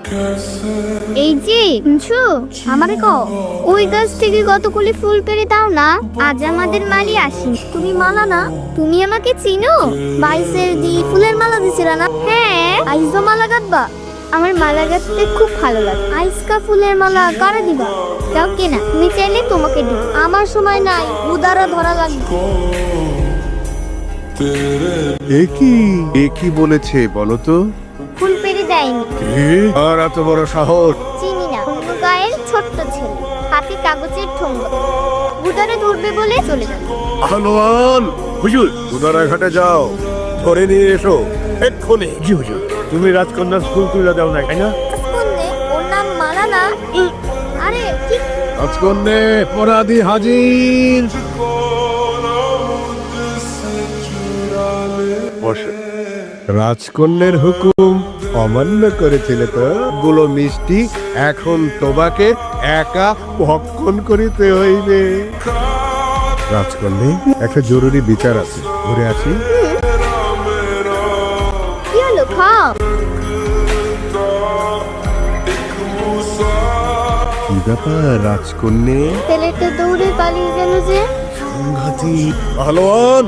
এই যে শুনছো, আমারে কও ওই গাছ থেকে কতগুলি ফুল পেড়ে দাও না, আজ আমাদের মালি আসি। তুমি মালা না, তুমি আমাকে চিনো? বাইসের দি ফুলের মালা দিছিল না? হ্যাঁ, আইজো মালা গাঁথবা। আমার মালা গাঁথতে খুব ভালো লাগে। আইসকা ফুলের মালা কারে দিবা? যাও কেনা, তুমি চাইলে তোমাকে দিব। আমার সময় নাই, উদারা ধরা লাগবে। একই বলেছে বলো তো? ফুল পেড়ে দেয়নি। আর এত বড় সাহস! চিনি না, অন্য গায়ের ছোট্ট ছেলে, হাতে কাগজের ঠোঙ্গ, উদারে ধরবে বলে চলে যাবে। আহলোয়ান হুজুর, উদারাঘাটে যাও, ধরে নিয়ে এসো এক্ষুনি। জি হুজুর। তুমি রাজকন্যার ফুল তুলে দাও না, তাই না? রাজকন্যে, ওর নাম মালা না? আরে ঠিক। রাজকন্যে অপরাধী হাজির। রাজকন্যের হুকুম অমান্য করেছিলে তো, গুলো মিষ্টি এখন তোমাকে একা ভক্ষণ করিতে হইবে। রাজকন্যে, একটা জরুরি বিচার আছে, ঘুরে আসি। কি হলো, খাও। কি ব্যাপার রাজকন্যে? ছেলেটা দৌড়ে পালিয়ে গেল যে। সংঘাতি পাহলোয়ান।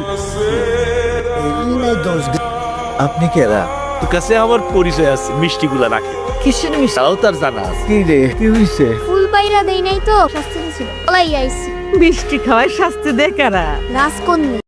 আপনি কেরা? তোর কাছে আমার পরিচয় আছে, মিষ্টিগুলা রাখে। কিসের মিশাও তার জানা আছে। কি রে, কি হইছে? ফুল পাইরা দেই নাই তো, শাস্তি ছিল, পলাই আইছি। মিষ্টি খাওয়ায় শাস্তি দে কারা? রাজকন্যে।